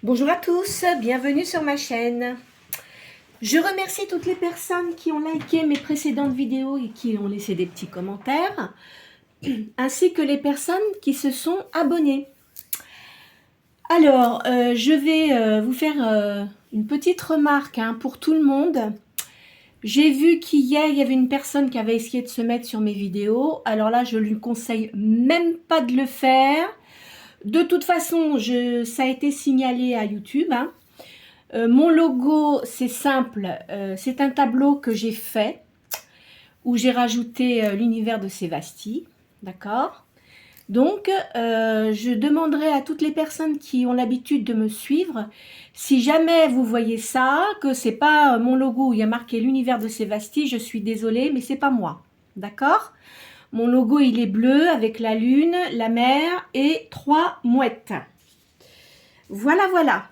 Bonjour à tous, bienvenue sur ma chaîne. Je remercie toutes les personnes qui ont liké mes précédentes vidéos et qui ont laissé des petits commentaires, ainsi que les personnes qui se sont abonnées. Alors, je vais vous faire une petite remarque pour tout le monde. J'ai vu qu'hier, il y avait une personne qui avait essayé de se mettre sur mes vidéos. Alors là, je lui conseille même pas de le faire. De toute façon, ça a été signalé à YouTube. Mon logo, c'est simple. C'est un tableau que j'ai fait où j'ai rajouté l'univers de Sévastie. D'accord ? Donc, je demanderai à toutes les personnes qui ont l'habitude de me suivre, si jamais vous voyez ça, que c'est pas mon logo où il y a marqué l'univers de Sévastie, je suis désolée, mais c'est pas moi. D'accord ? Mon logo, il est bleu avec la lune, la mer et 3 mouettes. Voilà, voilà.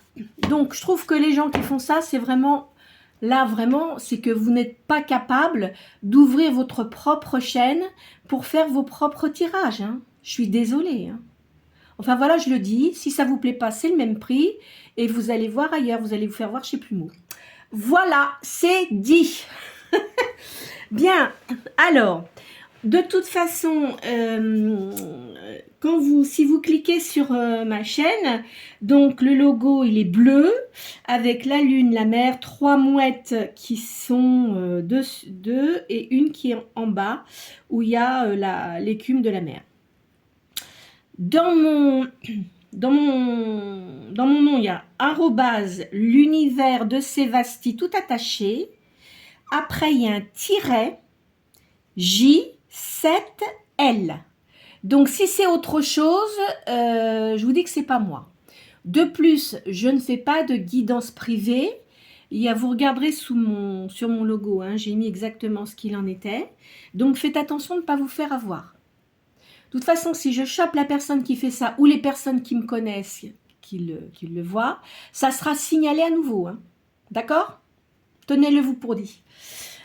Donc, je trouve que les gens qui font ça, c'est vraiment... Là, vraiment, c'est que vous n'êtes pas capable d'ouvrir votre propre chaîne pour faire vos propres tirages. Je suis désolée. Enfin, voilà, je le dis. Si ça vous plaît pas, c'est le même prix. Et vous allez voir ailleurs. Vous allez vous faire voir chez Plumeau. Voilà, c'est dit. Bien. Alors... De toute façon, si vous cliquez sur ma chaîne, donc le logo il est bleu avec la lune, la mer, 3 mouettes qui sont deux et une qui est en bas où il y a l'écume de la mer. Dans mon nom, il y a @l'univers de Sévastie tout attaché. Après, il y a un tiret J7L. Donc, si c'est autre chose, je vous dis que c'est pas moi. De plus, je ne fais pas de guidance privée. Vous regarderez sur mon logo, j'ai mis exactement ce qu'il en était. Donc, faites attention de ne pas vous faire avoir. De toute façon, si je chope la personne qui fait ça ou les personnes qui me connaissent, qui le voient, ça sera signalé à nouveau. D'accord ? Tenez-le vous pour dit.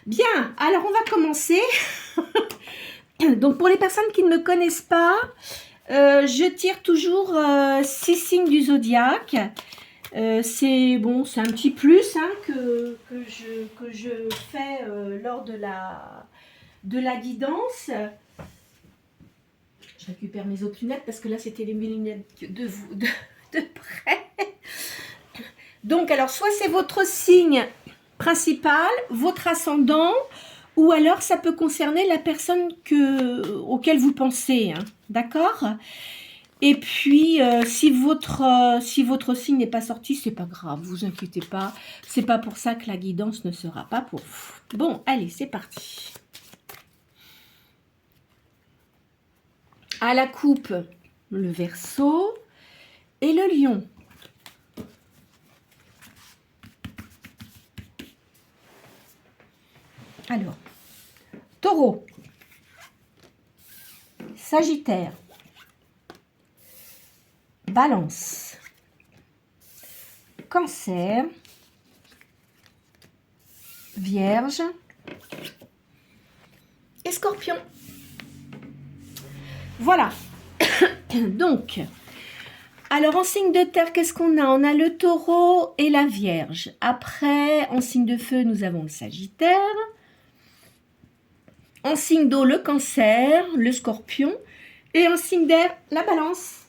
Bien, alors on va commencer. Donc pour les personnes qui ne me connaissent pas, je tire toujours 6 signes du zodiaque. C'est bon, c'est un petit plus que je fais lors de la guidance. Je récupère mes autres lunettes parce que là c'était les lunettes de près. Donc alors soit c'est votre signe principal, votre ascendant, ou alors ça peut concerner la personne auquel vous pensez, d'accord ? Et puis si votre signe n'est pas sorti, c'est pas grave, vous inquiétez pas, c'est pas pour ça que la guidance ne sera pas pour vous. Bon, allez, c'est parti. À la coupe, le Verseau et le Lion. Alors, Taureau, Sagittaire, Balance, Cancer, Vierge et Scorpion. Voilà. Donc, alors en signe de terre, qu'est-ce qu'on a ? On a le Taureau et la Vierge. Après, en signe de feu, nous avons le Sagittaire. En signe d'eau, le Cancer, le Scorpion. Et en signe d'air, la Balance.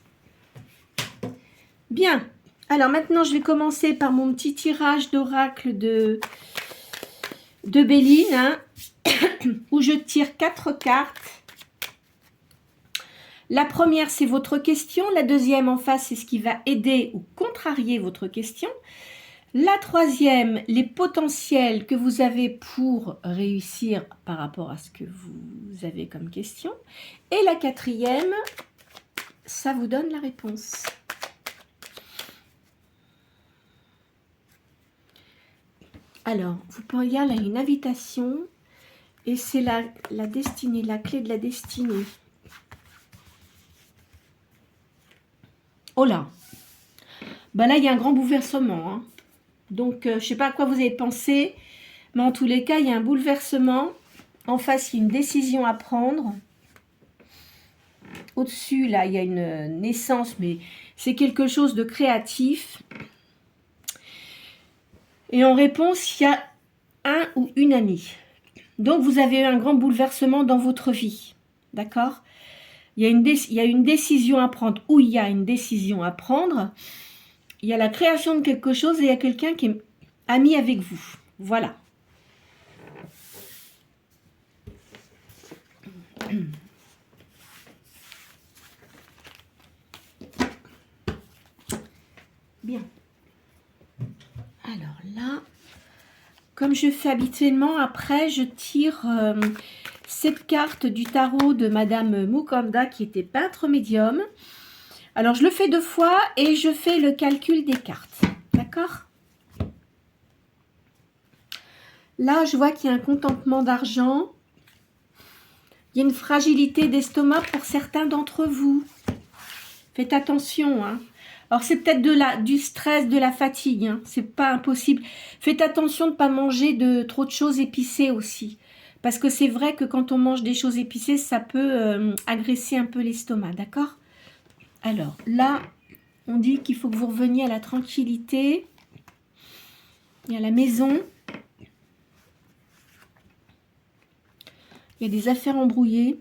Bien. Alors maintenant, je vais commencer par mon petit tirage d'oracle de Béline, où je tire 4 cartes. La première, c'est votre question. La deuxième, en face, c'est ce qui va aider ou contrarier votre question. La troisième, les potentiels que vous avez pour réussir par rapport à ce que vous avez comme question. Et la quatrième, ça vous donne la réponse. Alors, vous pouvez lire là une invitation et c'est la destinée, la clé de la destinée. Oh là, ben là il y a un grand bouleversement. Donc je ne sais pas à quoi vous avez pensé, mais en tous les cas il y a un bouleversement. En face il y a une décision à prendre. Au-dessus là il y a une naissance, mais c'est quelque chose de créatif. Et en réponse, il y a un ou une amie. Donc, vous avez eu un grand bouleversement dans votre vie. D'accord? Il y a une décision à prendre, ou il y a une décision à prendre. Il y a la création de quelque chose et il y a quelqu'un qui est ami avec vous. Voilà. Bien. Alors là, comme je fais habituellement, après, je tire cette carte du tarot de Madame Mukanda, qui était peintre médium. Alors, je le fais 2 fois et je fais le calcul des cartes. D'accord? Là, je vois qu'il y a un contentement d'argent. Il y a une fragilité d'estomac pour certains d'entre vous. Faites attention, hein. Alors, c'est peut-être du stress, de la fatigue, hein. C'est pas impossible. Faites attention de ne pas manger trop de choses épicées aussi. Parce que c'est vrai que quand on mange des choses épicées, ça peut agresser un peu l'estomac, d'accord? Alors, là, on dit qu'il faut que vous reveniez à la tranquillité. Il y a la maison. Il y a des affaires embrouillées.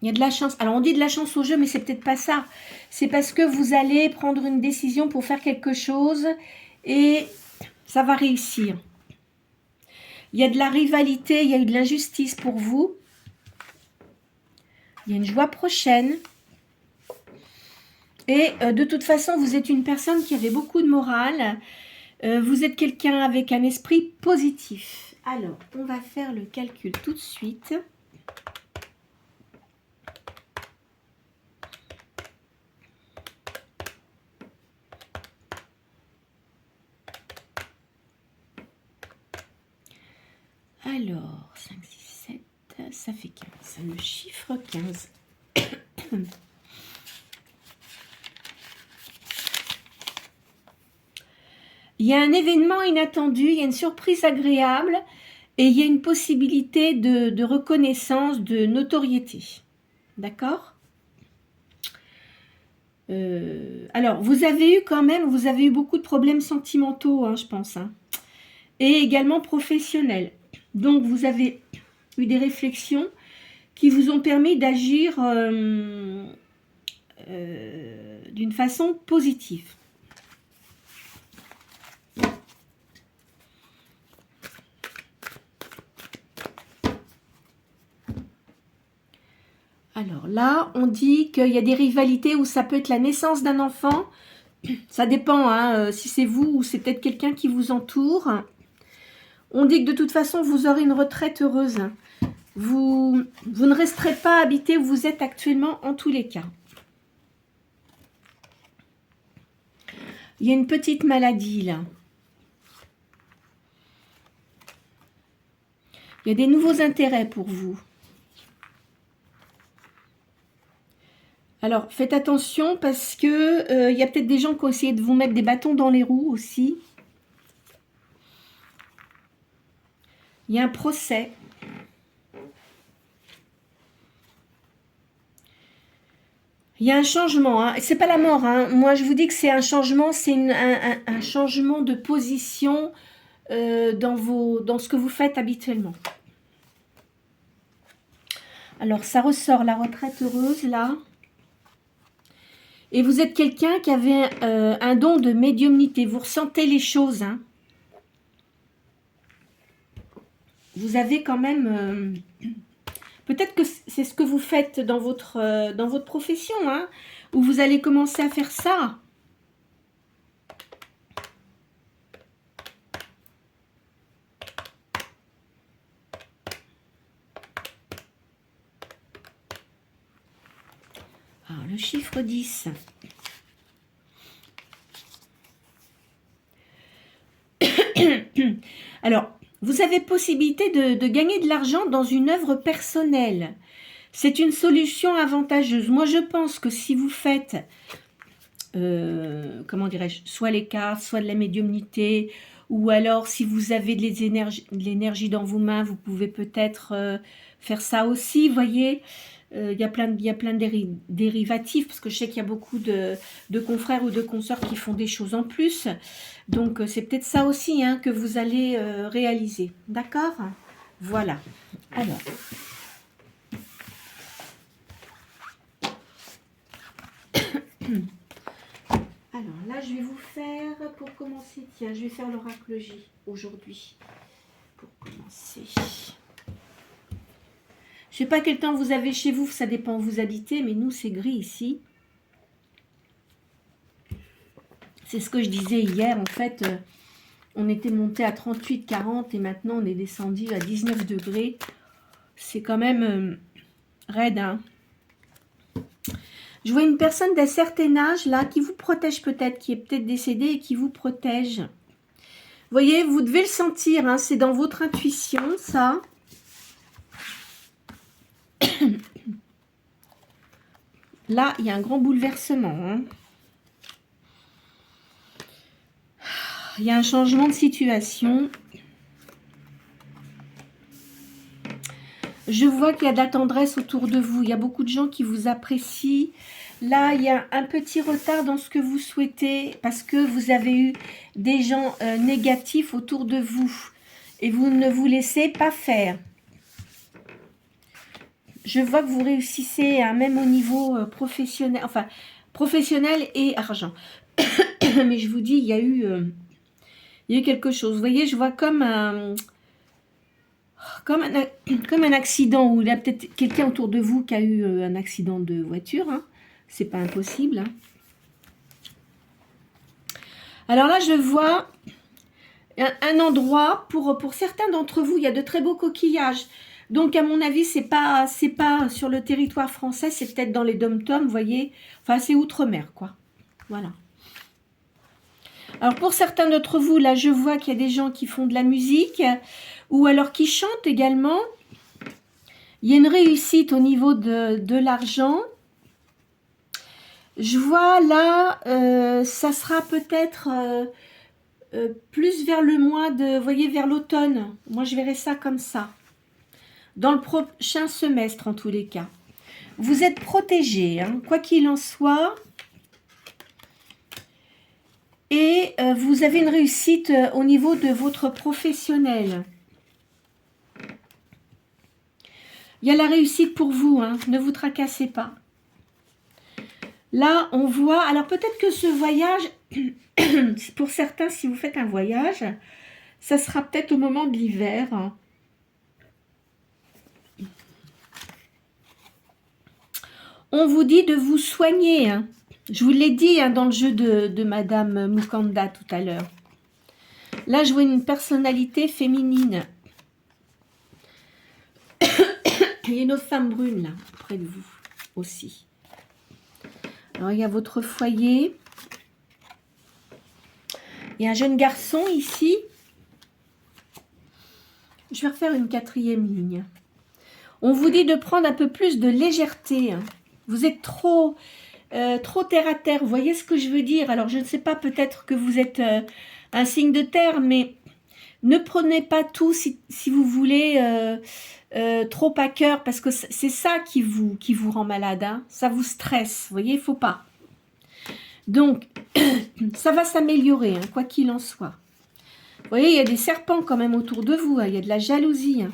Il y a de la chance. Alors, on dit de la chance au jeu, mais c'est peut-être pas ça. C'est parce que vous allez prendre une décision pour faire quelque chose et ça va réussir. Il y a de la rivalité, il y a eu de l'injustice pour vous. Il y a une joie prochaine. Et de toute façon, vous êtes une personne qui avait beaucoup de morale. Vous êtes quelqu'un avec un esprit positif. Alors, on va faire le calcul tout de suite. Alors, 5, 6, 7, ça fait 15. Le chiffre 15. Il y a un événement inattendu, il y a une surprise agréable et il y a une possibilité de reconnaissance, de notoriété. D'accord? Alors, vous avez eu beaucoup de problèmes sentimentaux, hein, je pense, hein, et également professionnels. Donc, vous avez eu des réflexions qui vous ont permis d'agir d'une façon positive. Alors là, on dit qu'il y a des rivalités où ça peut être la naissance d'un enfant. Ça dépend, hein, si c'est vous ou c'est peut-être quelqu'un qui vous entoure. On dit que de toute façon, vous aurez une retraite heureuse. Vous ne resterez pas habité où vous êtes actuellement en tous les cas. Il y a une petite maladie là. Il y a des nouveaux intérêts pour vous. Alors, faites attention parce que il y a peut-être des gens qui ont essayé de vous mettre des bâtons dans les roues aussi. Il y a un procès. Il y a un changement. Hein. C'est pas la mort. Hein. Moi, je vous dis que c'est un changement. C'est un changement de position dans ce que vous faites habituellement. Alors, ça ressort la retraite heureuse, là. Et vous êtes quelqu'un qui avait un don de médiumnité. Vous ressentez les choses. Hein. Vous avez quand même... peut-être que c'est ce que vous faites dans votre profession, hein, où vous allez commencer à faire ça. Alors, le chiffre 10. Alors, vous avez possibilité de gagner de l'argent dans une œuvre personnelle. C'est une solution avantageuse. Moi, je pense que si vous faites, comment dirais-je, soit les cartes, soit de la médiumnité, ou alors si vous avez de l'énergie dans vos mains, vous pouvez peut-être faire ça aussi, voyez. il y a plein de dérivatifs, parce que je sais qu'il y a beaucoup de confrères ou de consoeurs qui font des choses en plus. Donc, c'est peut-être ça aussi hein, que vous allez réaliser. D'accord? Voilà. Alors. Alors là, je vais vous faire, pour commencer, tiens, je vais faire l'oracle J aujourd'hui. Pour commencer. Je sais pas quel temps vous avez chez vous, ça dépend où vous habitez, mais nous, c'est gris ici. C'est ce que je disais hier, en fait, on était monté à 38, 40 et maintenant on est descendu à 19 degrés. C'est quand même raide, hein. Je vois une personne d'un certain âge, là, qui vous protège peut-être, qui est peut-être décédée et qui vous protège. Vous voyez, vous devez le sentir, hein, c'est dans votre intuition, ça. Là, il y a un grand bouleversement. Hein. Il y a un changement de situation. Je vois qu'il y a de la tendresse autour de vous. Il y a beaucoup de gens qui vous apprécient. Là, il y a un petit retard dans ce que vous souhaitez parce que vous avez eu des gens négatifs autour de vous. Et vous ne vous laissez pas faire. Je vois que vous réussissez, hein, même au niveau professionnel, enfin, professionnel et argent. Mais je vous dis, il y a eu quelque chose. Vous voyez, je vois comme un accident où il y a peut-être quelqu'un autour de vous qui a eu un accident de voiture. Hein. C'est pas impossible. Hein. Alors là, je vois un endroit, pour certains d'entre vous, il y a de très beaux coquillages. Donc, à mon avis, c'est pas sur le territoire français, c'est peut-être dans les dom-toms, vous voyez. Enfin, c'est outre-mer, quoi. Voilà. Alors, pour certains d'entre vous, là, je vois qu'il y a des gens qui font de la musique ou alors qui chantent également. Il y a une réussite au niveau de l'argent. Je vois là, ça sera peut-être plus vers le mois de, vous voyez, vers l'automne. Moi, je verrai ça comme ça. Dans le prochain semestre, en tous les cas. Vous êtes protégés, hein, quoi qu'il en soit. Et vous avez une réussite au niveau de votre professionnel. Il y a la réussite pour vous, hein, ne vous tracassez pas. Là, on voit, alors peut-être que ce voyage, pour certains, si vous faites un voyage, ça sera peut-être au moment de l'hiver. Hein. On vous dit de vous soigner. Hein. Je vous l'ai dit hein, dans le jeu de Madame Mukanda tout à l'heure. Là, je vois une personnalité féminine. Il y a une autre femme brune là, près de vous aussi. Alors, il y a votre foyer. Il y a un jeune garçon ici. Je vais refaire une 4e ligne. On vous dit de prendre un peu plus de légèreté. Hein. Vous êtes trop terre à terre. Vous voyez ce que je veux dire? Alors, je ne sais pas, peut-être que vous êtes un signe de terre, mais ne prenez pas tout, si vous voulez, trop à cœur, parce que c'est ça qui vous rend malade. Hein. Ça vous stresse. Vous voyez, il ne faut pas. Donc, ça va s'améliorer, hein, quoi qu'il en soit. Vous voyez, il y a des serpents quand même autour de vous. Hein. Il y a de la jalousie. Hein.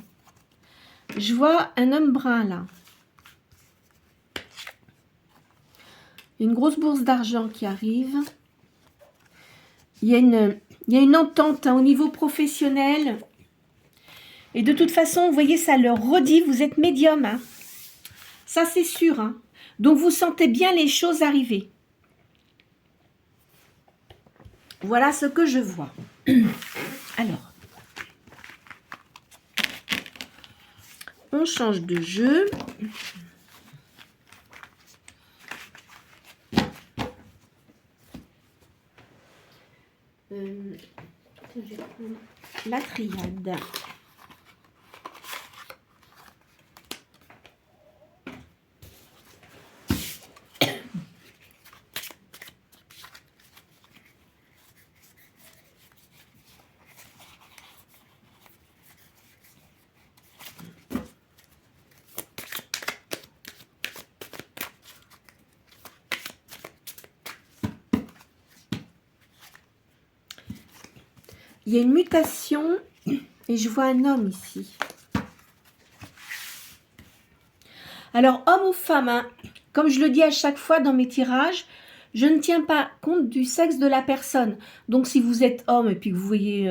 Je vois un homme brun, là. Une grosse bourse d'argent qui arrive. Il y a une entente hein, au niveau professionnel. Et de toute façon, vous voyez, ça le redit, vous êtes médium. Hein. Ça, c'est sûr. Hein. Donc, vous sentez bien les choses arriver. Voilà ce que je vois. Alors, on change de jeu. Je vais prendre la triade. Il y a une mutation et je vois un homme ici. Alors, homme ou femme, hein, comme je le dis à chaque fois dans mes tirages, je ne tiens pas compte du sexe de la personne. Donc, si vous êtes homme et puis que vous voyez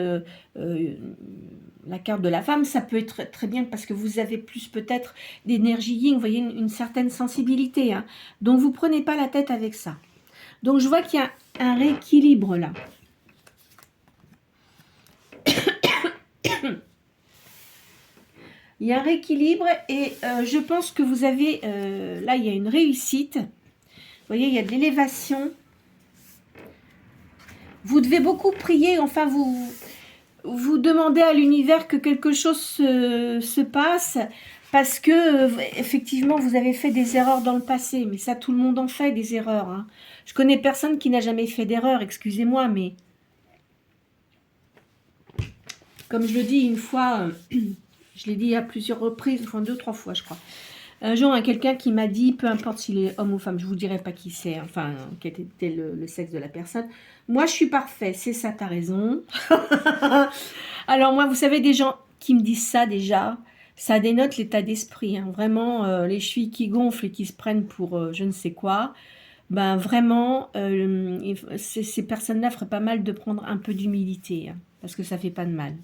la carte de la femme, ça peut être très bien parce que vous avez plus peut-être d'énergie yin, vous voyez une certaine sensibilité. Hein. Donc, vous ne prenez pas la tête avec ça. Donc, je vois qu'il y a un rééquilibre là. Il y a un rééquilibre et je pense que vous avez, là il y a une réussite. Vous voyez, il y a de l'élévation. Vous devez beaucoup prier, enfin vous demandez à l'univers que quelque chose se passe parce que effectivement vous avez fait des erreurs dans le passé. Mais ça, tout le monde en fait des erreurs. Hein. Je connais personne qui n'a jamais fait d'erreur, excusez-moi, mais comme je le dis une fois... je l'ai dit à plusieurs reprises, enfin 2-3 fois je crois. Un jour, quelqu'un qui m'a dit, peu importe s'il est homme ou femme, je ne vous dirai pas qui c'est, enfin, quel était le sexe de la personne. Moi, je suis parfait, c'est ça, t'as raison. Alors moi, vous savez, des gens qui me disent ça déjà, ça dénote l'état d'esprit. Hein. Vraiment, les chevilles qui gonflent et qui se prennent pour je ne sais quoi. Ben vraiment, ces personnes-là feraient pas mal de prendre un peu d'humilité, hein, parce que ça fait pas de mal.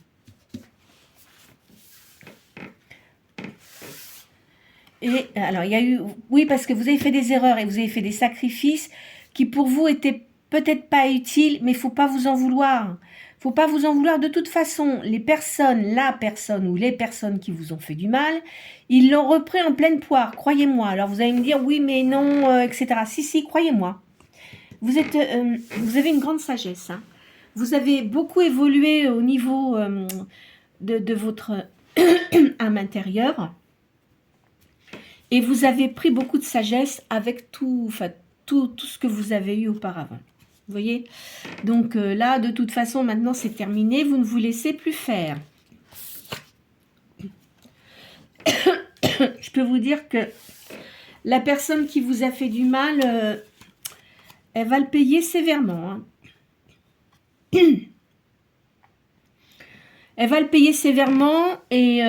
Et alors, il y a eu... Oui, parce que vous avez fait des erreurs et vous avez fait des sacrifices qui, pour vous, étaient peut-être pas utiles, mais il ne faut pas vous en vouloir. Il ne faut pas vous en vouloir. De toute façon, les personnes, la personne ou les personnes qui vous ont fait du mal, ils l'ont repris en pleine poire, croyez-moi. Alors, vous allez me dire, oui, mais non, etc. Si, croyez-moi. Vous avez une grande sagesse. Hein. Vous avez beaucoup évolué au niveau de votre âme intérieure. Et vous avez pris beaucoup de sagesse avec tout ce que vous avez eu auparavant. Vous voyez? Donc là, de toute façon, maintenant, c'est terminé. Vous ne vous laissez plus faire. Je peux vous dire que la personne qui vous a fait du mal, elle va le payer sévèrement. Hein. Elle va le payer sévèrement et...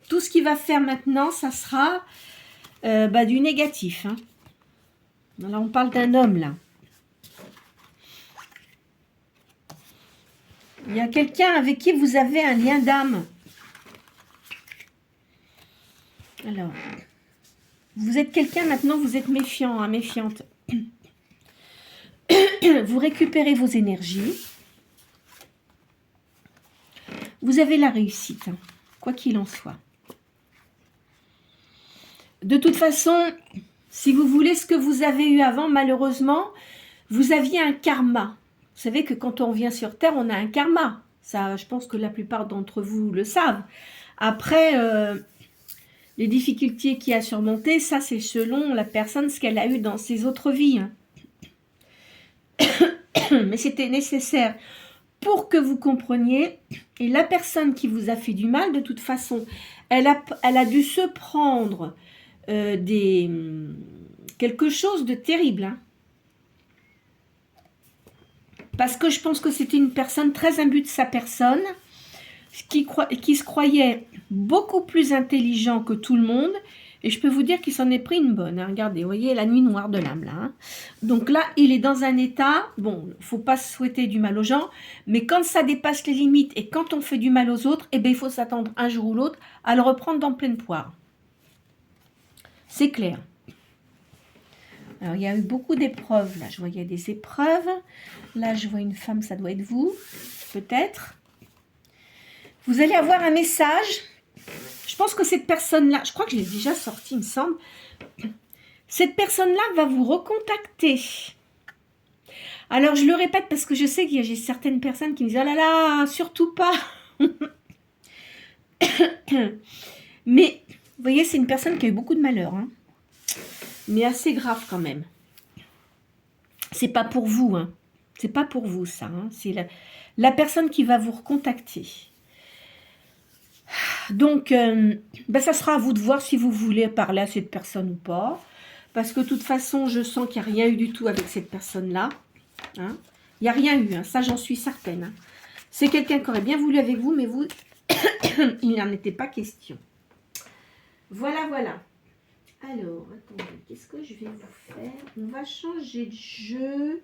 tout ce qu'il va faire maintenant, ça sera du négatif. Hein. Là, on parle d'un homme, là. Il y a quelqu'un avec qui vous avez un lien d'âme. Alors, vous êtes quelqu'un, maintenant, vous êtes méfiant, hein, méfiante. Vous récupérez vos énergies. Vous avez la réussite, hein, quoi qu'il en soit. De toute façon, si vous voulez ce que vous avez eu avant, malheureusement, vous aviez un karma. Vous savez que quand on vient sur Terre, on a un karma. Ça, je pense que la plupart d'entre vous le savent. Après, les difficultés qu'il y a surmontées, ça c'est selon la personne, ce qu'elle a eu dans ses autres vies. Mais c'était nécessaire pour que vous compreniez. Et la personne qui vous a fait du mal, de toute façon, elle a dû se prendre... quelque chose de terrible. Hein. Parce que je pense que c'était une personne très imbue de sa personne, qui se croyait beaucoup plus intelligent que tout le monde. Et je peux vous dire qu'il s'en est pris une bonne. Hein. Regardez, vous voyez la nuit noire de l'âme là. Hein. Donc là, il est dans un état, bon, il ne faut pas souhaiter du mal aux gens, mais quand ça dépasse les limites et quand on fait du mal aux autres, eh bien, il faut s'attendre un jour ou l'autre à le reprendre dans pleine poire. C'est clair. Alors, il y a eu beaucoup d'épreuves. Là, je vois, il y a des épreuves. Là, je vois une femme, ça doit être vous, peut-être. Vous allez avoir un message. Je pense que cette personne-là, je crois que je l'ai déjà sorti, il me semble. Cette personne-là va vous recontacter. Alors, je le répète parce que je sais qu'il y a certaines personnes qui me disent « Oh là là, surtout pas !» Mais, vous voyez, c'est une personne qui a eu beaucoup de malheur. Hein. Mais assez grave quand même. C'est pas pour vous, hein. C'est pas pour vous ça. Hein. C'est la personne qui va vous recontacter. Donc, ça sera à vous de voir si vous voulez parler à cette personne ou pas. Parce que de toute façon, je sens qu'il n'y a rien eu du tout avec cette personne-là. Hein. Il n'y a rien eu, hein. Ça j'en suis certaine. Hein. C'est quelqu'un qui aurait bien voulu avec vous, mais vous, il n'en était pas question. Voilà, voilà. Alors, attendez, qu'est-ce que je vais vous faire? On va changer de jeu.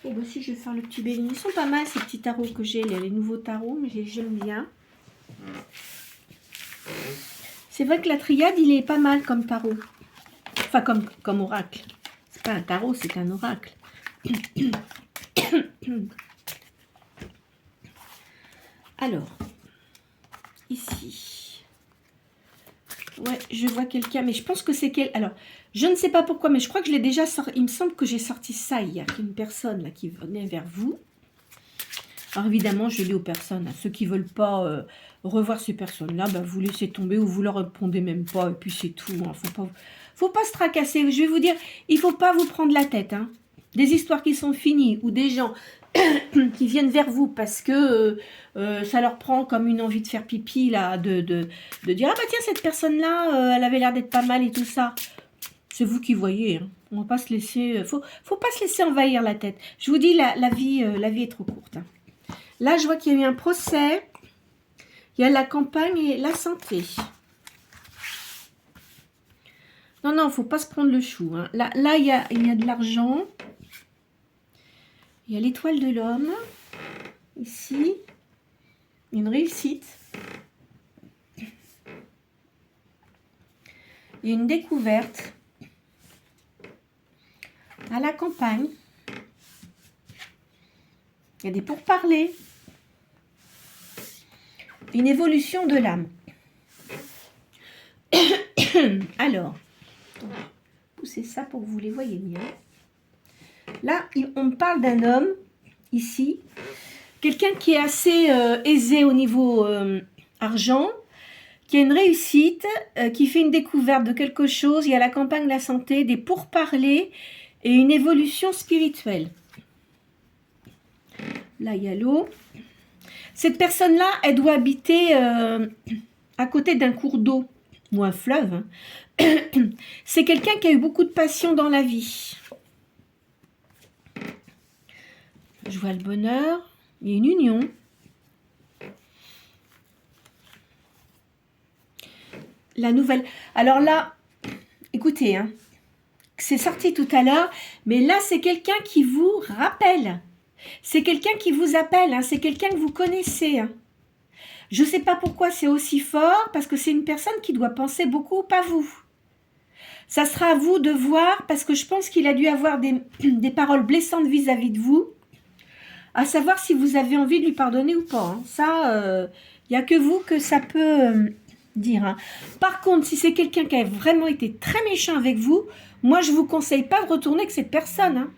Oh, bah si, je vais faire le petit bélier. Ils sont pas mal, ces petits tarots que j'ai, les nouveaux tarots, mais j'aime bien. C'est vrai que la triade, il est pas mal comme tarot. Enfin, comme oracle. C'est pas un tarot, c'est un oracle. Alors, ici. Ouais, je vois quelqu'un, mais je pense que c'est quel... Alors, je ne sais pas pourquoi, mais je crois que je l'ai déjà sorti. Il me semble que j'ai sorti ça hier. Une personne là qui venait vers vous. Alors évidemment, je lis aux personnes. Hein. Ceux qui ne veulent pas revoir ces personnes-là, bah, vous laissez tomber ou vous leur répondez même pas. Et puis c'est tout. Hein. Faut pas se tracasser. Je vais vous dire, il ne faut pas vous prendre la tête. Hein. Des histoires qui sont finies ou des gens qui viennent vers vous parce que ça leur prend comme une envie de faire pipi, là, de dire, ah bah tiens, cette personne-là, elle avait l'air d'être pas mal et tout ça. C'est vous qui voyez. Hein. On va pas se laisser... faut pas se laisser envahir la tête. Je vous dis, la vie est trop courte. Hein. Là, je vois qu'il y a eu un procès. Il y a la campagne et la santé. Non, non, il ne faut pas se prendre le chou. Hein. Là, il y a de l'argent. Il y a l'étoile de l'homme. Ici. Une réussite. Et une découverte. À la campagne. Il y a des pourparlers. Une évolution de l'âme. Alors, poussez ça pour que vous les voyez bien. Là, on me parle d'un homme, ici, quelqu'un qui est assez aisé au niveau argent, qui a une réussite, qui fait une découverte de quelque chose. Il y a la campagne de la santé, des pourparlers et une évolution spirituelle. Là, il y a l'eau. Cette personne-là, elle doit habiter à côté d'un cours d'eau ou un fleuve. C'est quelqu'un qui a eu beaucoup de passion dans la vie. Je vois le bonheur. Il y a une union. La nouvelle. Alors là, écoutez, hein, c'est sorti tout à l'heure, mais là, c'est quelqu'un qui vous rappelle. C'est quelqu'un qui vous appelle, hein, c'est quelqu'un que vous connaissez. Hein. Je ne sais pas pourquoi c'est aussi fort, parce que c'est une personne qui doit penser beaucoup, pas vous. Ça sera à vous de voir, parce que je pense qu'il a dû avoir des paroles blessantes vis-à-vis de vous, à savoir si vous avez envie de lui pardonner ou pas. Hein. Ça, il n'y a que vous que ça peut dire. Hein. Par contre, si c'est quelqu'un qui a vraiment été très méchant avec vous, moi, je ne vous conseille pas de retourner avec cette personne. Hein.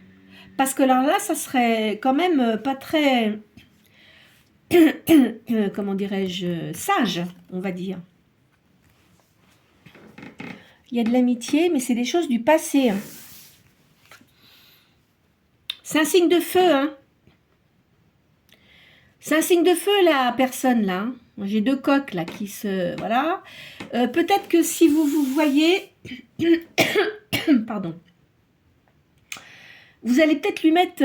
Parce que là, ça serait quand même pas très, comment dirais-je, sage, on va dire. Il y a de l'amitié, mais c'est des choses du passé. Hein. C'est un signe de feu. Hein. C'est un signe de feu, la personne, là. Hein. J'ai deux coqs, là, qui se... Voilà. Peut-être que si vous voyez... Pardon. Vous allez peut-être lui mettre...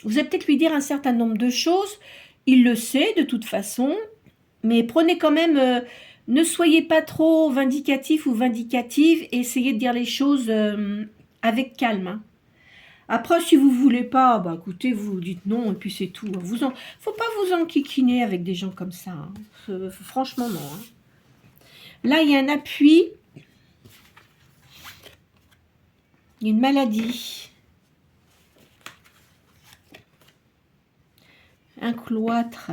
vous allez peut-être lui dire un certain nombre de choses. Il le sait, de toute façon. Mais prenez quand même... ne soyez pas trop vindicatif ou vindicative. Et essayez de dire les choses avec calme. Hein. Après, si vous ne voulez pas, bah, écoutez, vous dites non et puis c'est tout. Faut pas vous enquiquiner avec des gens comme ça. Hein. Franchement, non. Hein. Là, il y a un appui. Il y a une maladie. Un cloître.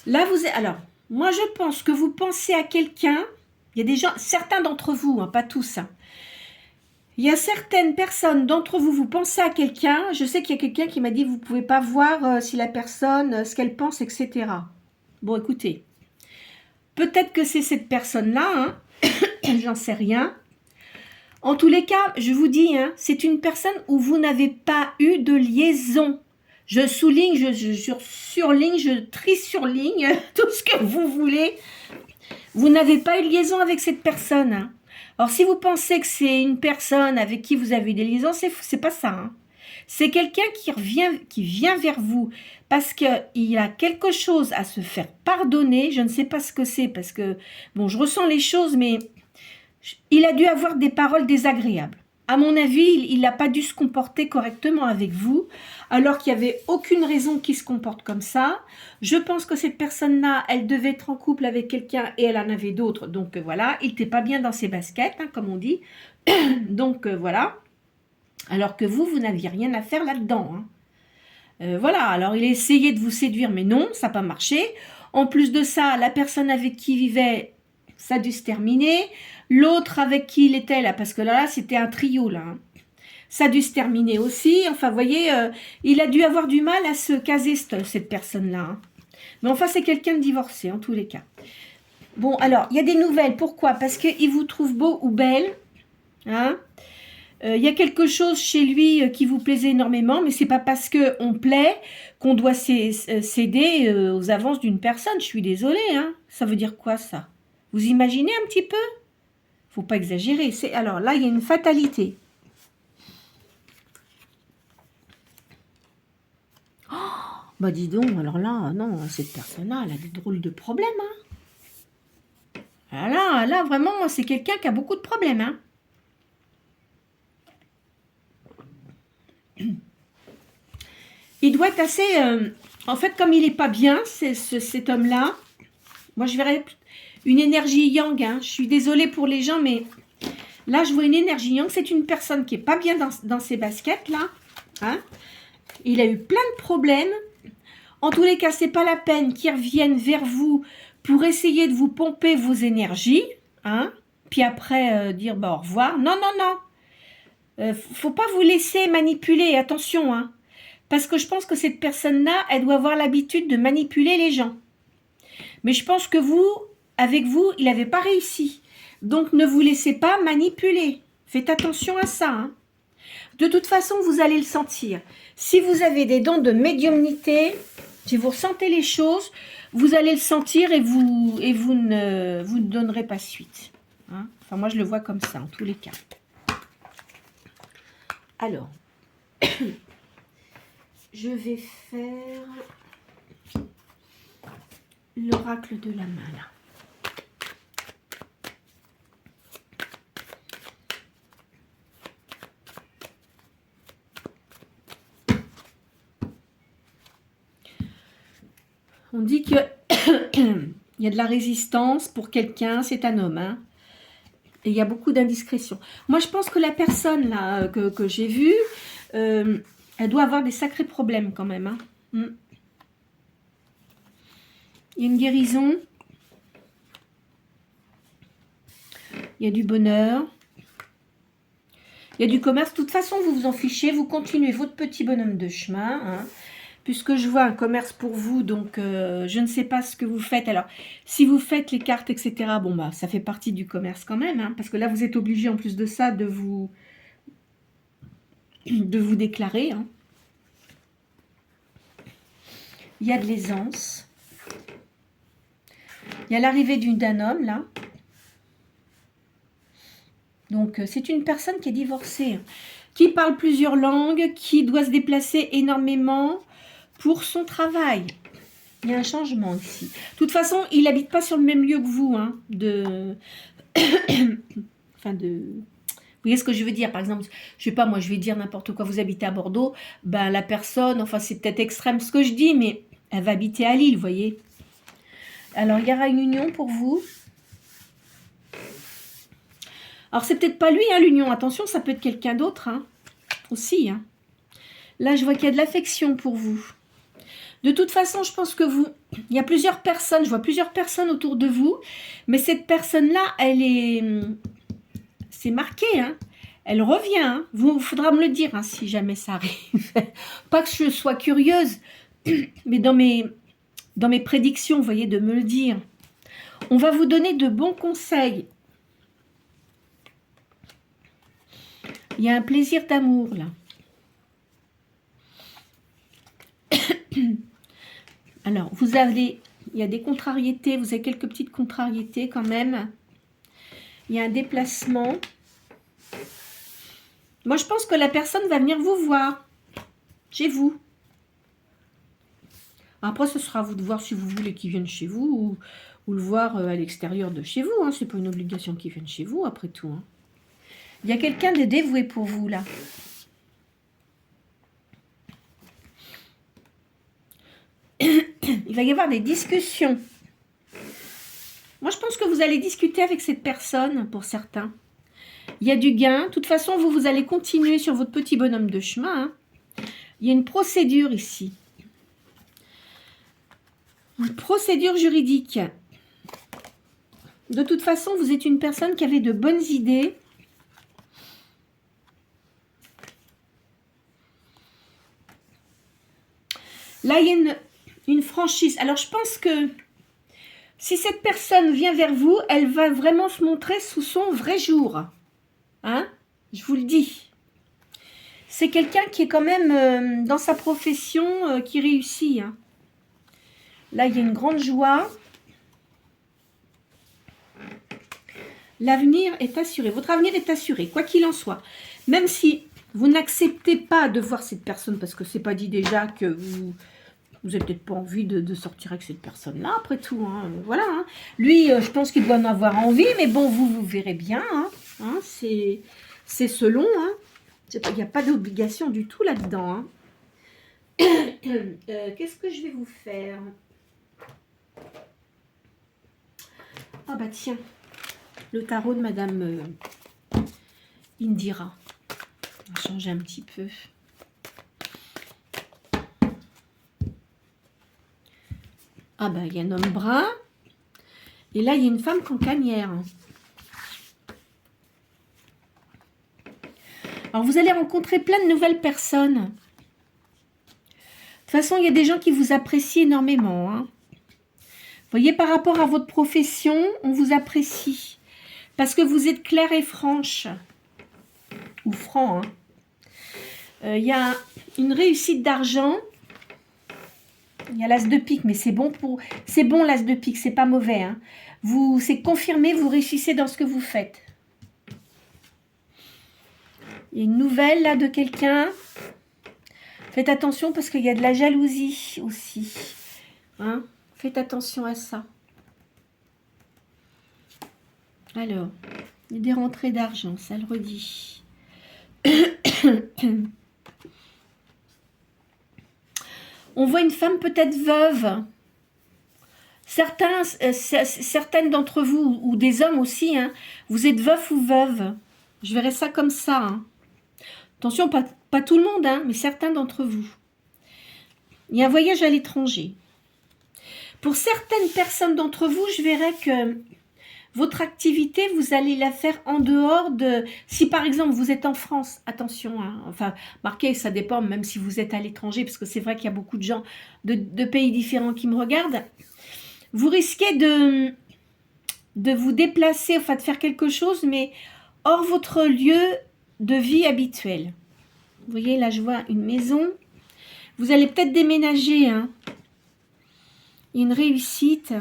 Là, alors, moi, je pense que vous pensez à quelqu'un. Il y a des gens, certains d'entre vous, hein, pas tous, hein. Il y a certaines personnes d'entre vous, vous pensez à quelqu'un. Je sais qu'il y a quelqu'un qui m'a dit, vous ne pouvez pas voir si la personne, ce qu'elle pense, etc. Bon, écoutez. Peut-être que c'est cette personne-là. Hein. J'en sais rien. En tous les cas, je vous dis, hein, c'est une personne où vous n'avez pas eu de liaison. Je souligne, je surligne, je tri-surligne, tout ce que vous voulez. Vous n'avez pas eu de liaison avec cette personne. Hein. Alors, si vous pensez que c'est une personne avec qui vous avez eu des liaisons, c'est pas ça. Hein. C'est quelqu'un qui vient vers vous parce qu'il a quelque chose à se faire pardonner. Je ne sais pas ce que c'est parce que, bon, je ressens les choses, mais il a dû avoir des paroles désagréables. À mon avis, il n'a pas dû se comporter correctement avec vous, alors qu'il n'y avait aucune raison qu'il se comporte comme ça. Je pense que cette personne-là, elle devait être en couple avec quelqu'un et elle en avait d'autres. Donc voilà, il n'était pas bien dans ses baskets, hein, comme on dit. Donc voilà. Alors que vous n'aviez rien à faire là-dedans. Hein. Voilà, alors il a essayé de vous séduire, mais non, ça n'a pas marché. En plus de ça, la personne avec qui il vivait, ça a dû se terminer. L'autre avec qui il était là, parce que là c'était un trio là. Hein. Ça a dû se terminer aussi. Enfin, vous voyez, il a dû avoir du mal à se caser cette personne-là. Hein. Mais enfin, c'est quelqu'un de divorcé en tous les cas. Bon, alors, il y a des nouvelles. Pourquoi? Parce qu'il vous trouve beau ou belle. Hein. Il y a quelque chose chez lui qui vous plaisait énormément, mais c'est pas parce qu'on plaît qu'on doit céder aux avances d'une personne. Je suis désolée. Hein. Ça veut dire quoi ça? Vous imaginez un petit peu? Faut pas exagérer. Alors là, il y a une fatalité. Oh, bah dis donc, alors là, non, cette personne-là, elle a des drôles de problèmes. Hein. Là, vraiment, c'est quelqu'un qui a beaucoup de problèmes. Hein. Il doit être assez... en fait, comme il n'est pas bien, cet homme-là, moi, je verrais une énergie yang. Hein. Je suis désolée pour les gens, mais là, je vois une énergie yang. C'est une personne qui n'est pas bien dans ses baskets, là. Hein. Il a eu plein de problèmes. En tous les cas, ce n'est pas la peine qu'il revienne vers vous pour essayer de vous pomper vos énergies. Hein. Puis après, dire bah, au revoir. Non, non, non. Faut pas vous laisser manipuler. Attention, hein. Parce que je pense que cette personne-là, elle doit avoir l'habitude de manipuler les gens. Mais je pense que vous, avec vous, il n'avait pas réussi. Donc, ne vous laissez pas manipuler. Faites attention à ça. Hein. De toute façon, vous allez le sentir. Si vous avez des dons de médiumnité, si vous ressentez les choses, vous allez le sentir et vous ne donnerez pas suite. Hein. Enfin, moi, je le vois comme ça, en tous les cas. Alors... je vais faire l'oracle de la main, là. On dit que il y a de la résistance pour quelqu'un, c'est un homme, hein, et il y a beaucoup d'indiscrétion. Moi, je pense que la personne là que j'ai vue, elle doit avoir des sacrés problèmes quand même. Hein. Il y a une guérison. Il y a du bonheur. Il y a du commerce. De toute façon, vous vous en fichez. Vous continuez votre petit bonhomme de chemin. Hein, puisque je vois un commerce pour vous. Donc, je ne sais pas ce que vous faites. Alors, si vous faites les cartes, etc., bon, bah, ça fait partie du commerce quand même. Hein, parce que là, vous êtes obligé, en plus de ça, de vous déclarer. Hein. Il y a de l'aisance. Il y a l'arrivée d'un homme, là. Donc, c'est une personne qui est divorcée, hein, qui parle plusieurs langues, qui doit se déplacer énormément pour son travail. Il y a un changement ici. De toute façon, il n'habite pas sur le même lieu que vous. Hein, enfin, vous voyez ce que je veux dire? Par exemple, je sais pas, moi, je vais dire n'importe quoi. Vous habitez à Bordeaux, ben, la personne, enfin, c'est peut-être extrême ce que je dis, mais elle va habiter à Lille, vous voyez. Alors, il y aura une union pour vous. Alors, c'est peut-être pas lui, hein, l'union. Attention, ça peut être quelqu'un d'autre, hein, aussi. Hein. Là, je vois qu'il y a de l'affection pour vous. De toute façon, je pense que il y a plusieurs personnes, je vois plusieurs personnes autour de vous, mais cette personne-là, c'est marqué, hein. Elle revient, hein. Il faudra me le dire, hein, si jamais ça arrive. Pas que je sois curieuse, mais dans mes prédictions, vous voyez, de me le dire. On va vous donner de bons conseils. Il y a un plaisir d'amour, là. Alors, il y a des contrariétés, vous avez quelques petites contrariétés quand même. Il y a un déplacement. Moi, je pense que la personne va venir vous voir. chez vous. Après, ce sera à vous de voir si vous voulez qu'ils viennent chez vous ou le voir à l'extérieur de chez vous. Hein. Ce n'est pas une obligation qu'ils viennent chez vous, après tout. Hein. Il y a quelqu'un de dévoué pour vous, là. Il va y avoir des discussions. Moi, je pense que vous allez discuter avec cette personne, pour certains. Il y a du gain. De toute façon, vous allez continuer sur votre petit bonhomme de chemin. Hein. Il y a une procédure ici. Une procédure juridique. De toute façon, vous êtes une personne qui avait de bonnes idées. Là, il y a une franchise. Alors, je pense que si cette personne vient vers vous, elle va vraiment se montrer sous son vrai jour. Hein? Je vous le dis. C'est quelqu'un qui est quand même dans sa profession, qui réussit. Hein. Là, il y a une grande joie. L'avenir est assuré. Votre avenir est assuré, quoi qu'il en soit. Même si vous n'acceptez pas de voir cette personne, parce que c'est pas dit déjà que vous n'avez peut-être pas envie de sortir avec cette personne-là, après tout. Hein. Voilà. Hein. Lui, je pense qu'il doit en avoir envie, mais bon, vous verrez bien. Hein. Hein, c'est selon. Hein. Il n'y a pas d'obligation du tout là-dedans. Hein. Qu'est-ce que je vais vous faire? Ah bah tiens, le tarot de Madame Indira. On va changer un petit peu. Ah bah il y a un homme brun. Et là il y a une femme cancanière. Alors vous allez rencontrer plein de nouvelles personnes. De toute façon il y a des gens qui vous apprécient énormément. Hein. Vous voyez, par rapport à votre profession, on vous apprécie. Parce que vous êtes claire et franche. Ou franc. Hein. Y a une réussite d'argent. Il y a l'as de pique, mais c'est bon l'as de pique, c'est pas mauvais. Hein. C'est confirmé, vous réussissez dans ce que vous faites. Il y a une nouvelle là de quelqu'un. Faites attention parce qu'il y a de la jalousie aussi. Hein. Faites attention à ça. Alors, il y a des rentrées d'argent, ça le redit. On voit une femme peut-être veuve. Certaines d'entre vous, ou des hommes aussi, hein, vous êtes veuf ou veuve. Je verrais ça comme ça. Hein. Attention, pas tout le monde, hein, mais certains d'entre vous. Il y a un voyage à l'étranger. Pour certaines personnes d'entre vous, je verrais que votre activité, vous allez la faire en dehors de... Si par exemple, vous êtes en France, attention, hein, enfin, marquez, ça dépend, même si vous êtes à l'étranger, parce que c'est vrai qu'il y a beaucoup de gens de pays différents qui me regardent. Vous risquez de vous déplacer, enfin de faire quelque chose, mais hors votre lieu de vie habituel. Vous voyez, là, je vois une maison. Vous allez peut-être déménager, hein. Une réussite.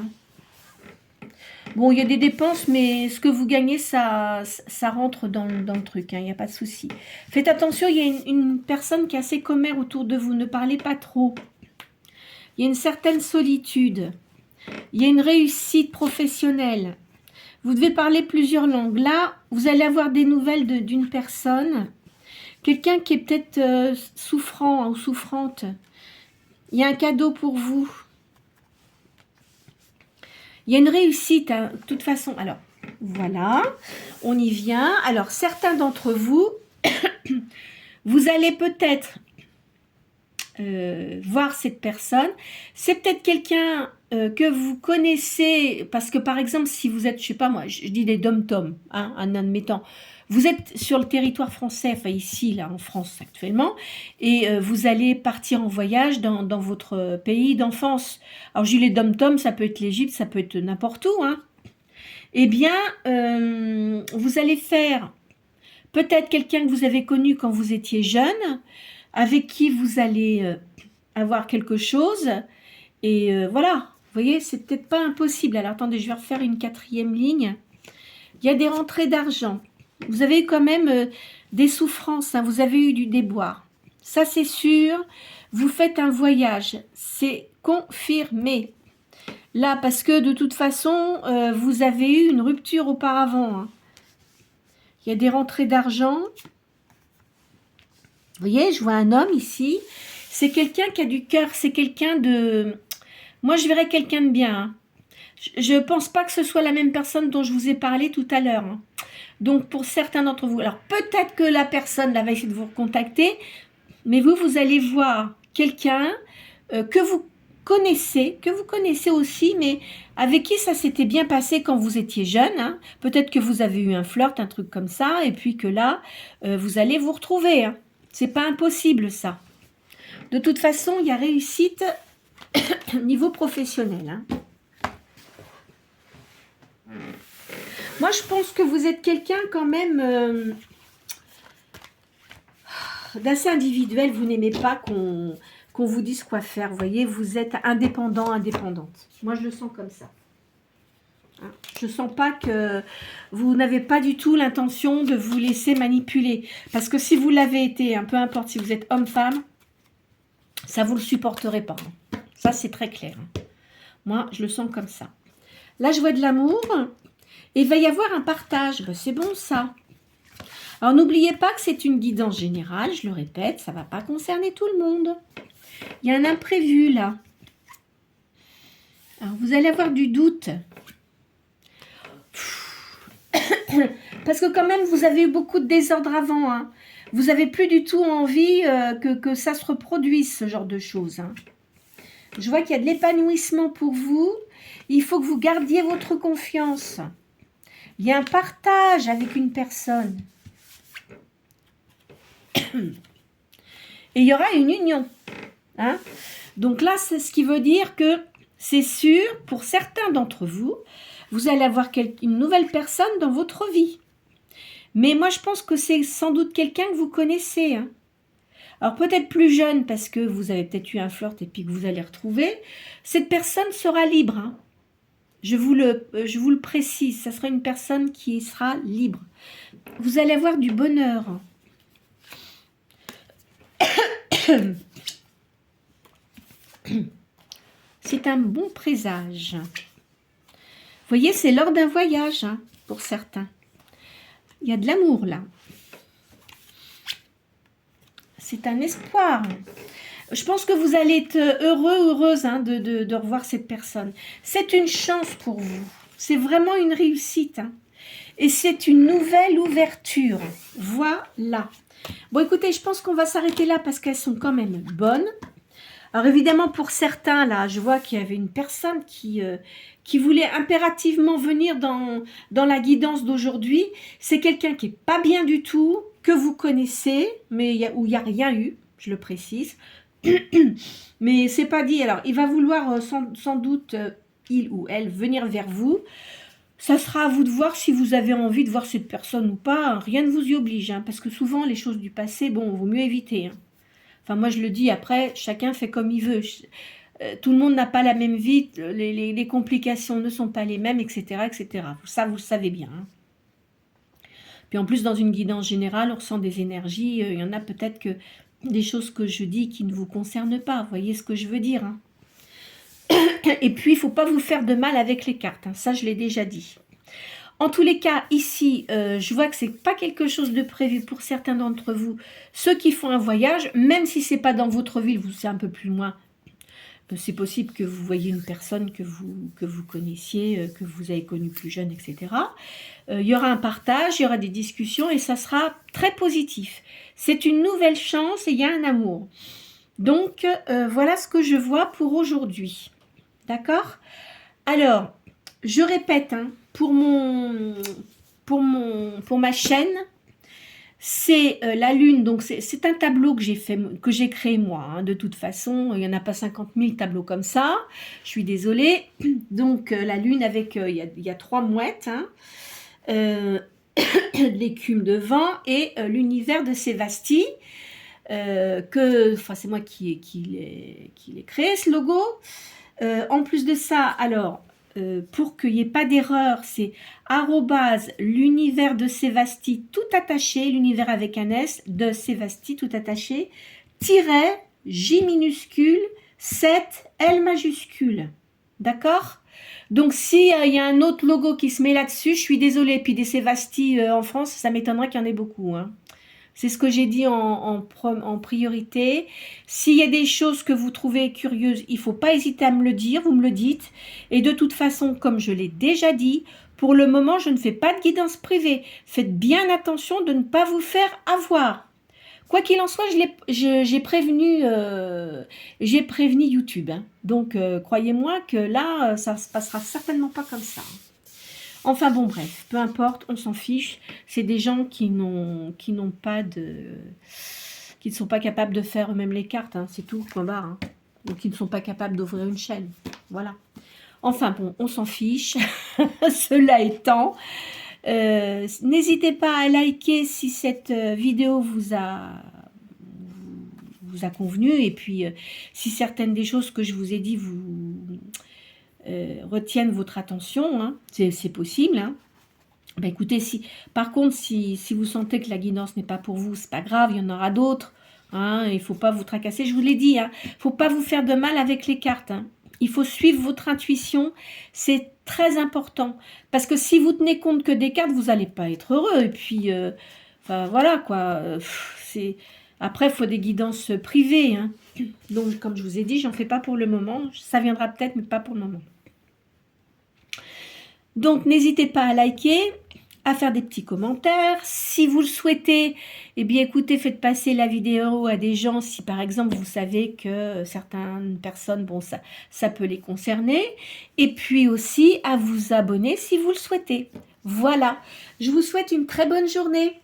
Bon, il y a des dépenses, mais ce que vous gagnez, ça rentre dans le truc. Il n'y a pas de souci. Faites attention, il y a une personne qui est assez commère autour de vous. Ne parlez pas trop. Il y a une certaine solitude. Il y a une réussite professionnelle. Vous devez parler plusieurs langues. Là, vous allez avoir des nouvelles d'une personne. Quelqu'un qui est peut-être souffrant ou souffrante. Il y a un cadeau pour vous. Il y a une réussite, hein, de toute façon. Alors, voilà, on y vient. Alors, certains d'entre vous, vous allez peut-être voir cette personne. C'est peut-être quelqu'un que vous connaissez, parce que par exemple, si vous êtes, je sais pas moi, je dis des dom-toms, hein, en admettant, vous êtes sur le territoire français, enfin ici, là, en France actuellement, et vous allez partir en voyage dans votre pays d'enfance. Alors, je dis les dom-toms, ça peut être l'Égypte, ça peut être n'importe où, hein. Eh bien, vous allez faire peut-être quelqu'un que vous avez connu quand vous étiez jeune, avec qui vous allez avoir quelque chose, et voilà. Vous voyez, c'est peut-être pas impossible. Alors, attendez, je vais refaire une 4e ligne. Il y a des rentrées d'argent. Vous avez eu quand même des souffrances, hein, vous avez eu du déboire. Ça, c'est sûr. Vous faites un voyage. C'est confirmé. Là, parce que de toute façon, vous avez eu une rupture auparavant. Hein. Il y a des rentrées d'argent. Vous voyez, je vois un homme ici. C'est quelqu'un qui a du cœur. C'est quelqu'un de... Moi, je verrais quelqu'un de bien. Hein. Je ne pense pas que ce soit la même personne dont je vous ai parlé tout à l'heure. Hein. Donc, pour certains d'entre vous, alors peut-être que la personne là, va essayer de vous recontacter, mais vous allez voir quelqu'un que vous connaissez aussi, mais avec qui ça s'était bien passé quand vous étiez jeune. Hein. Peut-être que vous avez eu un flirt, un truc comme ça, et puis que là, vous allez vous retrouver. Hein. C'est pas impossible, ça. De toute façon, il y a réussite niveau professionnel. Hein. Moi, je pense que vous êtes quelqu'un quand même d'assez individuel. Vous n'aimez pas qu'on vous dise quoi faire. Vous voyez, vous êtes indépendant, indépendante. Moi, je le sens comme ça. Hein, je ne sens pas que vous n'avez pas du tout l'intention de vous laisser manipuler. Parce que si vous l'avez été, hein, peu importe si vous êtes homme-femme, ça vous le supporterez pas. Hein. Ça, c'est très clair. Hein. Moi, je le sens comme ça. Là, je vois de l'amour. Et il va y avoir un partage. Ben, c'est bon, ça. Alors, n'oubliez pas que c'est une guidance générale. Je le répète, ça ne va pas concerner tout le monde. Il y a un imprévu, là. Alors, vous allez avoir du doute. Parce que quand même, vous avez eu beaucoup de désordre avant. Hein. Vous n'avez plus du tout envie que ça se reproduise, ce genre de choses. Hein. Je vois qu'il y a de l'épanouissement pour vous. Il faut que vous gardiez votre confiance. Il y a un partage avec une personne. Et il y aura une union. Hein? Donc là, c'est ce qui veut dire que c'est sûr, pour certains d'entre vous, vous allez avoir une nouvelle personne dans votre vie. Mais moi, je pense que c'est sans doute quelqu'un que vous connaissez. Hein? Alors peut-être plus jeune, parce que vous avez peut-être eu un flirt et puis que vous allez retrouver. Cette personne sera libre. Hein? Je vous le précise, ça sera une personne qui sera libre. Vous allez avoir du bonheur. C'est un bon présage. Vous voyez, c'est lors d'un voyage, hein, pour certains. Il y a de l'amour, là. C'est un espoir. Je pense que vous allez être heureux, heureuse hein, de revoir cette personne. C'est une chance pour vous. C'est vraiment une réussite. Hein. Et c'est une nouvelle ouverture. Voilà. Bon, écoutez, je pense qu'on va s'arrêter là parce qu'elles sont quand même bonnes. Alors, évidemment, pour certains, là, je vois qu'il y avait une personne qui voulait impérativement venir dans la guidance d'aujourd'hui. C'est quelqu'un qui n'est pas bien du tout, que vous connaissez, mais où il n'y a rien eu, je le précise. Mais c'est pas dit. Alors, il va vouloir sans doute, il ou elle, venir vers vous. Ça sera à vous de voir si vous avez envie de voir cette personne ou pas. Rien ne vous y oblige, hein, parce que souvent, les choses du passé, bon, il vaut mieux éviter. Hein. Enfin, moi, je le dis, après, chacun fait comme il veut. Tout le monde n'a pas la même vie, les complications ne sont pas les mêmes, etc., etc. Ça, vous le savez bien. Hein. Puis en plus, dans une guidance générale, on ressent des énergies. Il y en a peut-être que des choses que je dis qui ne vous concernent pas. Vous voyez ce que je veux dire hein. Et puis, il ne faut pas vous faire de mal avec les cartes. Hein. Ça, je l'ai déjà dit. En tous les cas, ici, je vois que ce n'est pas quelque chose de prévu pour certains d'entre vous. Ceux qui font un voyage, même si ce n'est pas dans votre ville, c'est un peu plus loin, c'est possible que vous voyez une personne que vous connaissiez, que vous avez connue plus jeune, etc. Il y aura un partage, il y aura des discussions et ça sera très positif. C'est une nouvelle chance et il y a un amour. Donc, voilà ce que je vois pour aujourd'hui. D'accord? Alors, je répète, hein, pour ma chaîne, c'est la lune, donc c'est un tableau que j'ai créé moi, hein, de toute façon, il n'y en a pas 50 000 tableaux comme ça, je suis désolée, donc la lune avec, il y a 3 mouettes, hein, l'écume de vent et l'univers de Sévastie, c'est moi qui l'ai créé ce logo, en plus de ça, alors, pour qu'il n'y ait pas d'erreur, c'est @l'univers de Sévastie tout attaché, l'univers avec un S, de Sévastie tout attaché, tiret, J minuscule, 7, L majuscule. D'accord? Donc, s'il y a un autre logo qui se met là-dessus, je suis désolée. Puis des Sévasti en France, ça m'étonnerait qu'il y en ait beaucoup. Hein. C'est ce que j'ai dit en priorité. S'il y a des choses que vous trouvez curieuses, il ne faut pas hésiter à me le dire, vous me le dites. Et de toute façon, comme je l'ai déjà dit, pour le moment, je ne fais pas de guidance privée. Faites bien attention de ne pas vous faire avoir. Quoi qu'il en soit, j'ai prévenu YouTube. Hein. Donc, croyez-moi que là, ça ne se passera certainement pas comme ça. Enfin bon, bref, peu importe, on s'en fiche. C'est des gens qui n'ont pas qui ne sont pas capables de faire eux-mêmes les cartes. Hein. C'est tout, point barre. Hein. Donc, qui ne sont pas capables d'ouvrir une chaîne. Voilà. Enfin bon, on s'en fiche. Cela étant... n'hésitez pas à liker si cette vidéo vous a convenu et puis si certaines des choses que je vous ai dit vous retiennent votre attention, hein, c'est possible. Hein. Ben écoutez, par contre, si vous sentez que la guidance n'est pas pour vous, c'est pas grave, il y en aura d'autres. Hein, il ne faut pas vous tracasser, je vous l'ai dit. Hein, il ne faut pas vous faire de mal avec les cartes. Hein. Il faut suivre votre intuition, c'est très important. Parce que si vous tenez compte que des cartes, vous n'allez pas être heureux. Et puis, enfin, voilà quoi. Après, il faut des guidances privées. Hein. Donc, comme je vous ai dit, j'en fais pas pour le moment. Ça viendra peut-être, mais pas pour le moment. Donc, n'hésitez pas à liker, à faire des petits commentaires. Si vous le souhaitez, eh bien, écoutez, faites passer la vidéo à des gens. Si, par exemple, vous savez que certaines personnes, bon, ça peut les concerner. Et puis aussi, à vous abonner si vous le souhaitez. Voilà. Je vous souhaite une très bonne journée.